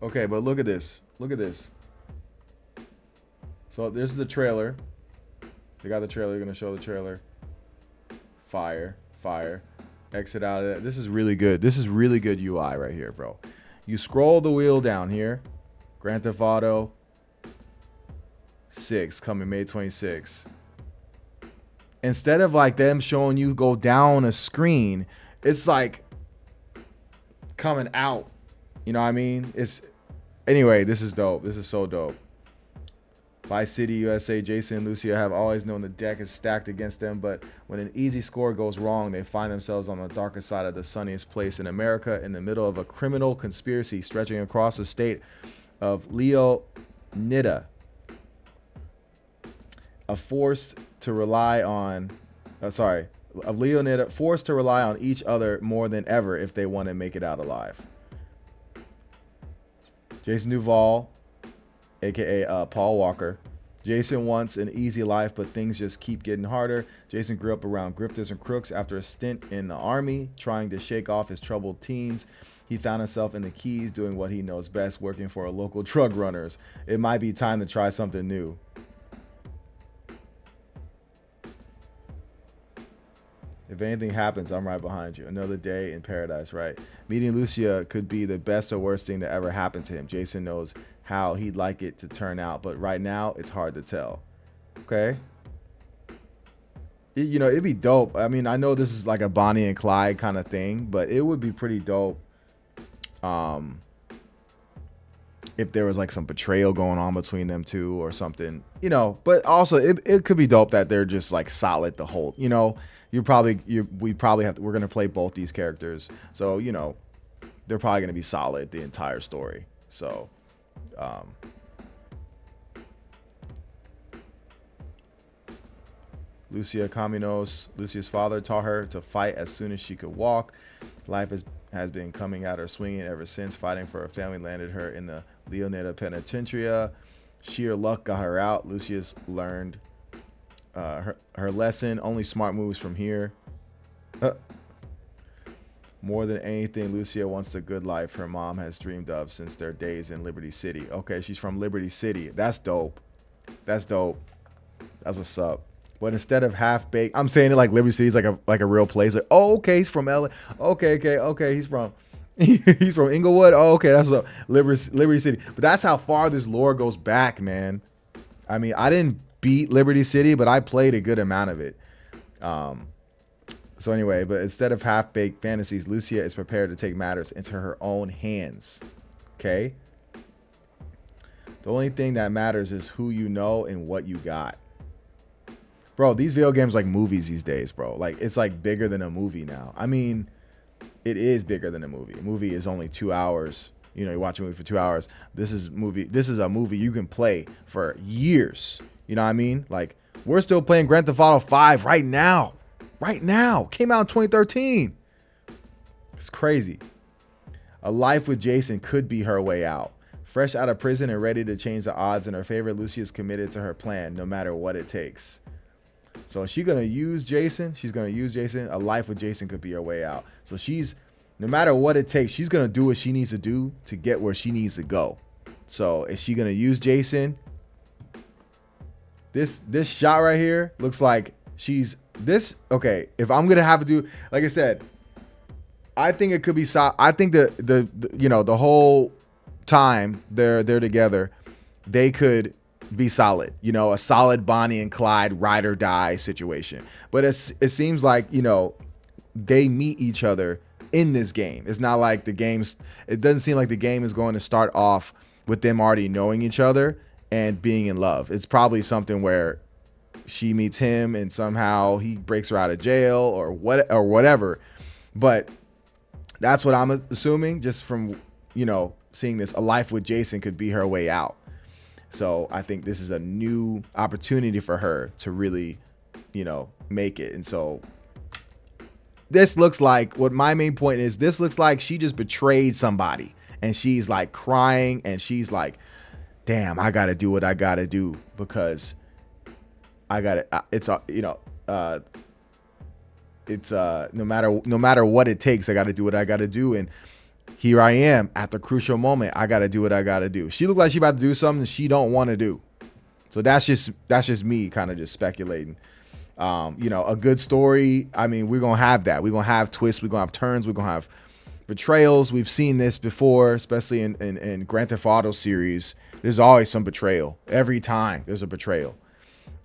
Okay, but look at this. Look at this. So this is the trailer. They got the trailer. They're gonna show the trailer. Fire, fire. Exit out of it. This is really good. This is really good UI right here, bro. You scroll the wheel down here. Grand Theft Auto 6 coming May 26th. Instead of like them showing you go down a screen, it's like coming out. You know what I mean? It's anyway. This is dope. This is so dope. Vice City, USA, Jason and Lucia have always known the deck is stacked against them, but when an easy score goes wrong, they find themselves on the darkest side of the sunniest place in America, in the middle of a criminal conspiracy stretching across the state of Leonida, a forced to rely on, of Leonida, forced to rely on each other more than ever if they want to make it out alive. Jason Duval, aka Paul Walker. Jason wants an easy life, but things just keep getting harder. Jason grew up around grifters and crooks after a stint in the army, trying to shake off his troubled teens. He found himself in the Keys doing what he knows best, working for a local drug runners. It might be time to try something new. If anything happens, I'm right behind you. Another day in paradise, right? Meeting Lucia could be the best or worst thing that ever happened to him. Jason knows how he'd like it to turn out, but right now it's hard to tell. Okay? It'd be dope. I mean, I know this is like a Bonnie and Clyde kind of thing, but it would be pretty dope um, if there was like some betrayal going on between them two or something, but also it could be dope that they're just like solid the whole, we're going to play both these characters. So, they're probably going to be solid the entire story. So, um, Lucia Caminos, Lucia's father, taught her to fight as soon as she could walk. Life has been coming at her swinging ever since. Fighting for her family landed her in the Leonida Penitentiary. Sheer luck got her out. Lucia's learned her lesson. Only smart moves from here. More than anything, Lucia wants the good life her mom has dreamed of since their days in Liberty City. Okay, she's from Liberty City. That's dope. That's dope. That's what's up. But instead of half baked, I'm saying it like Liberty City is like a real place. Like, oh, okay, he's from LA. Okay. He's from he's from Inglewood. Oh, okay, that's a Liberty City. But that's how far this lore goes back, man. I mean, I didn't beat Liberty City, but I played a good amount of it. So anyway, but instead of half-baked fantasies, Lucia is prepared to take matters into her own hands. Okay? The only thing that matters is who you know and what you got. Bro, these video games like movies these days, bro. Like, it's like bigger than a movie now. I mean, it is bigger than a movie. A movie is only 2 hours. You watch a movie for 2 hours. This is a movie you can play for years. You know what I mean? Like, we're still playing Grand Theft Auto 5 right now. Right now. Came out in 2013. It's crazy. A life with Jason could be her way out. Fresh out of prison and ready to change the odds in her favor, Lucy is committed to her plan, no matter what it takes. So is she going to use Jason? She's going to use Jason. A life with Jason could be her way out. So no matter what it takes, she's going to do what she needs to do to get where she needs to go. So is she going to use Jason? This shot right here looks like okay. If I'm going to have to do, like I said, I think it could be, I think the whole time they're together, they could be solid, a solid Bonnie and Clyde ride or die situation. But it seems like, they meet each other in this game. It's not like it doesn't seem like the game is going to start off with them already knowing each other and being in love. It's probably something where she meets him and somehow he breaks her out of jail or whatever. But that's what I'm assuming just from, seeing this. A life with Jason could be her way out. So I think this is a new opportunity for her to really, make it. And so this looks like, what my main point is, this looks like she just betrayed somebody and she's like crying and she's like, damn, I got to do what I got to do because I got it. It's, no matter what it takes, I got to do what I got to do. And Here I am at the crucial moment. I gotta do what I gotta do. She looked like she about to do something she don't want to do. So that's just me kind of just speculating. A good story. I mean, we're gonna have that. We're gonna have twists. We're gonna have turns. We're gonna have betrayals. We've seen this before, especially in Grand Theft Auto series. There's always some betrayal. Every time there's a betrayal.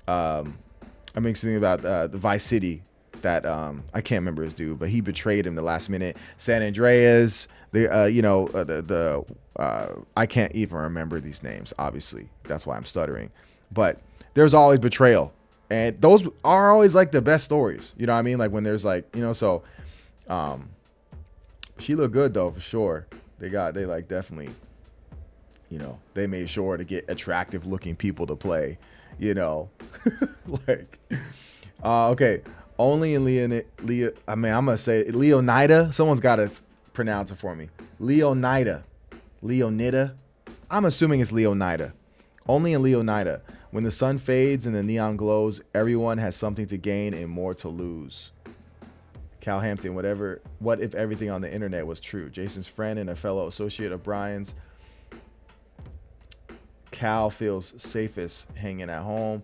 It makes me think about the Vice City that I can't remember his dude, but he betrayed him the last minute. San Andreas, I can't even remember these names. Obviously, that's why I'm stuttering. But there's always betrayal, and those are always like the best stories. You know what I mean? Like when there's like so. She looked good though for sure. They like definitely. They made sure to get attractive looking people to play. Like, okay. Only in Leo. I mean, I'm gonna say Leonida. Someone's got to pronounce it for me. Leonida. I'm assuming it's Leonida. Only in Leonida. When the sun fades and the neon glows, everyone has something to gain and more to lose. Cal Hampton. What if everything on the internet was true? Jason's friend and a fellow associate of Brian's. Cal feels safest hanging at home,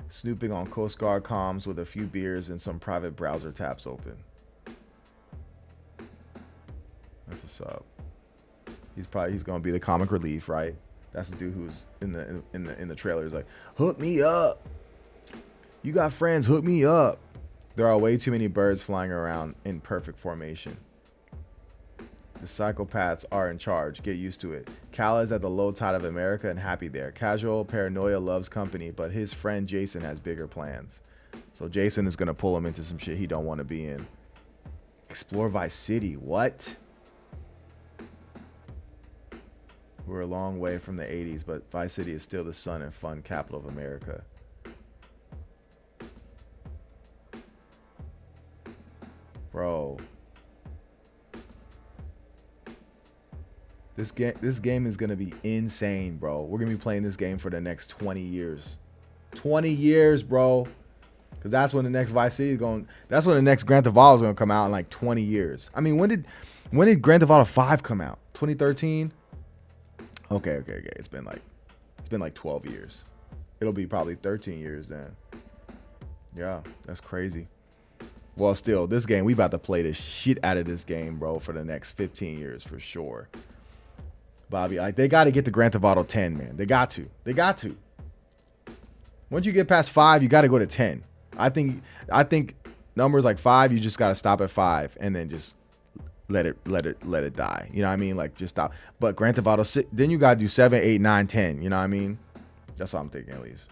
snooping on Coast Guard comms with a few beers and some private browser tabs open. That's what's up. He's gonna be the comic relief, right? That's the dude who's in the trailer. He's like, hook me up. You got friends, hook me up. There are way too many birds flying around in perfect formation. The psychopaths are in charge. Get used to it. Cal is at the low tide of America and happy there. Casual paranoia loves company, but his friend Jason has bigger plans. So Jason is going to pull him into some shit he don't want to be in. Explore Vice City. What? We're a long way from the 80s, but Vice City is still the sun and fun capital of America. Bro. This game is going to be insane, bro. We're going to be playing this game for the next 20 years. 20 years, bro. Because that's when the next Vice City is going. That's when the next Grand Theft Auto is going to come out in like 20 years. I mean, when did Grand Theft Auto 5 come out? 2013? Okay. It's been like 12 years. It'll be probably 13 years then. Yeah, that's crazy. Well, still, this game, we about to play the shit out of this game, bro, for the next 15 years for sure. Bobby, like, they got to get the Grand Theft Auto 10, man. They got to. Once you get past 5, you got to go to 10. I think numbers like 5, you just got to stop at 5 and then just let it die. You know what I mean? Like, just stop. But Grand Theft Auto 6, then you got to do 7, 8, 9, 10. You know what I mean? That's what I'm thinking, at least.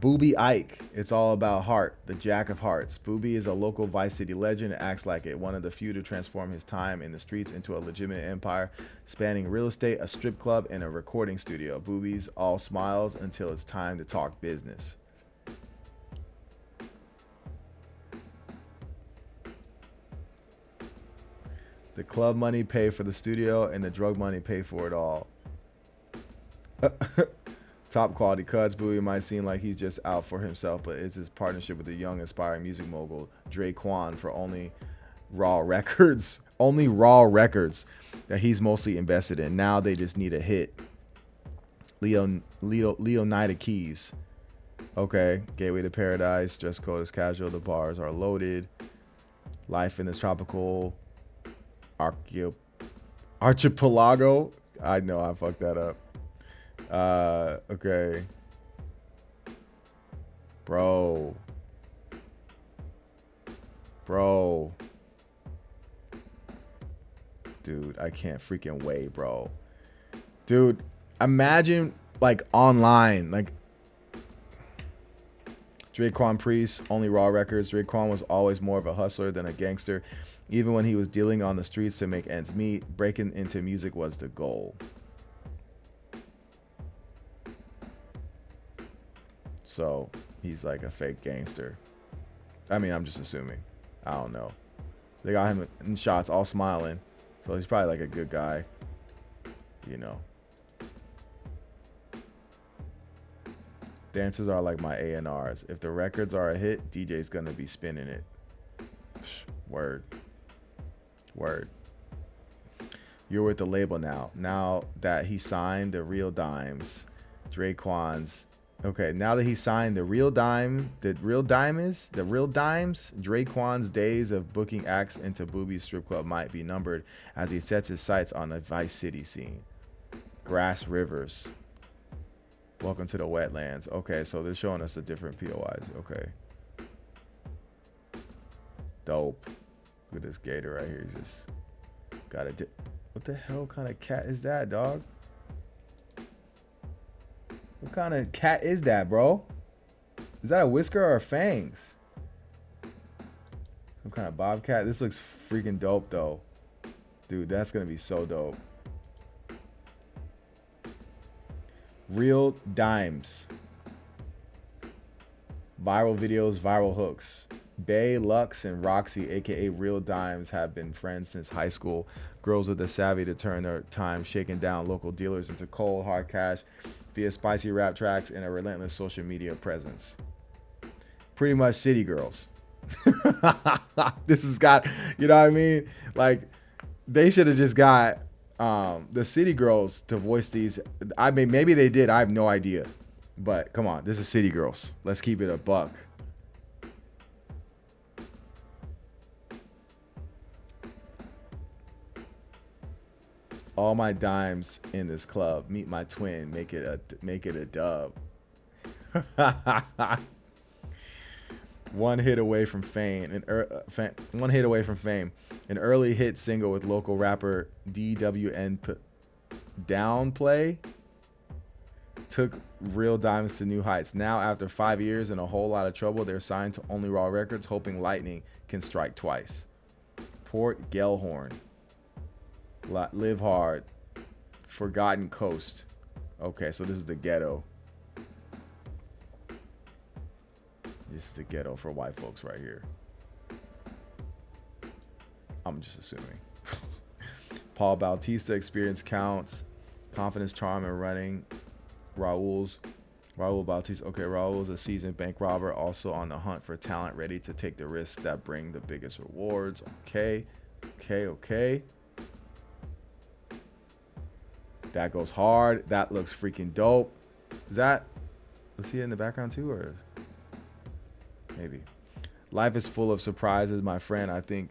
Booby Ike. It's all about heart, the Jack of Hearts. Booby is a local Vice City legend and acts like it, one of the few to transform his time in the streets into a legitimate empire, spanning real estate, a strip club, and a recording studio. Booby's all smiles until it's time to talk business. The club money pay for the studio, and the drug money pay for it all. Top quality cuts. Bowie might seem like he's just out for himself, but it's his partnership with the young aspiring music mogul Dre Quan for only Raw Records that he's mostly invested in. Now they just need a hit. Leonida Keys. Okay. Gateway to Paradise. Dress code is casual. The bars are loaded. Life in this tropical archipelago. I know I fucked that up. Okay. Bro. Dude, I can't freaking wait, bro. Dude, imagine like online, like Draquan Priest, only Raw Records. Draquan was always more of a hustler than a gangster. Even when he was dealing on the streets to make ends meet, breaking into music was the goal. So he's like a fake gangster. I mean, I'm just assuming. I don't know. They got him in shots all smiling. So he's probably like a good guy. You know. Dancers are like my A&Rs. If the records are a hit, DJ's going to be spinning it. Word. You're with the label now. Now that he signed the real dimes, Draquan's. Okay, now that he signed the real dimes, Draquan's days of booking acts into Booby's strip club might be numbered as he sets his sights on the Vice City scene. Grass Rivers. Welcome to the wetlands. Okay, so they're showing us the different POIs. Okay. Dope. Look at this gator right here. He's just got a... What the hell kind of cat is that, dog? What kind of cat is that, bro? Is that a whisker or fangs? Some kind of bobcat. This looks freaking dope, though. Dude, that's going to be so dope. Real dimes. Viral videos, viral hooks. Bay, Lux, and Roxy, aka Real Dimes, have been friends since high school. Girls with the savvy to turn their time shaking down local dealers into cold, hard cash via spicy rap tracks and a relentless social media presence. Pretty much city girls. This has got, you know what I mean? Like, they should have just got the city girls to voice these. I mean, maybe they did. I have no idea. But come on, this is city girls. Let's keep it a buck. All my dimes in this club. Meet my twin. Make it a dub. One hit away from fame. One hit away from fame. An early hit single with local rapper DWN Downplay took Real Diamonds to new heights. Now, after 5 years and a whole lot of trouble, they're signed to Only Raw Records, hoping lightning can strike twice. Port Gellhorn. Live Hard. Forgotten Coast. Okay, so this is the ghetto. This is the ghetto for white folks right here. I'm just assuming. Paul Bautista experience counts. Confidence, charm, and running. Raul Bautista. Okay, Raul's a seasoned bank robber, also on the hunt for talent, ready to take the risks that bring the biggest rewards. Okay. That goes hard. That looks freaking dope. Is that... Let's see it in the background too, or... Maybe. Life is full of surprises, my friend. I think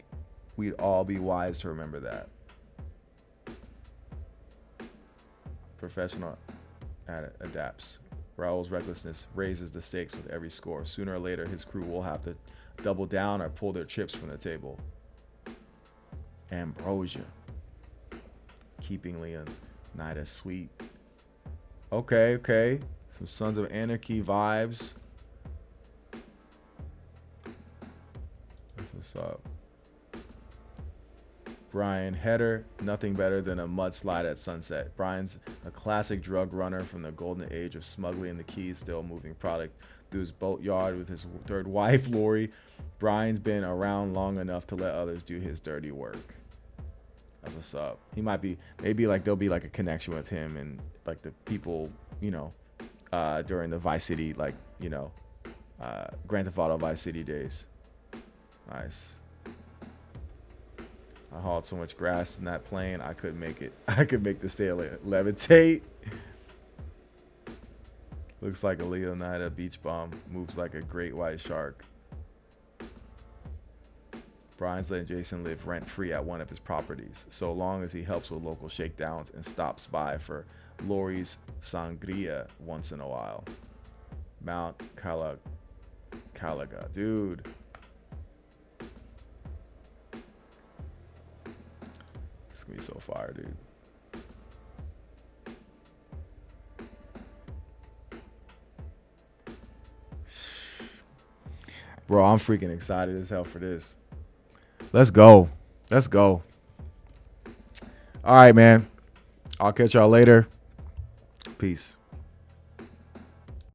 we'd all be wise to remember that. Professional adapts. Raul's recklessness raises the stakes with every score. Sooner or later, his crew will have to double down or pull their chips from the table. Ambrosia. Keeping Leonidas sweet. Okay. Some Sons of Anarchy vibes. That's what's up. Brian Header, nothing better than a mudslide at sunset. Brian's a classic drug runner from the golden age of smuggling the Keys, still moving product through his boatyard with his third wife, Lori. Brian's been around long enough to let others do his dirty work. That's what's up. He might be, maybe like there'll be like a connection with him and like the people, you know, during the Vice City, like, you know, Grand Theft Auto Vice City days. Nice. I hauled so much grass in that plane, I could make the stay levitate. Looks like a Leonida beach bum. Moves like a great white shark. Brian's letting Jason live rent-free at one of his properties, so long as he helps with local shakedowns and stops by for Lori's sangria once in a while. Mount Calaga. Dude. It's gonna be so fire, dude. Bro, I'm freaking excited as hell for this. Let's go. All right, man. I'll catch y'all later. Peace.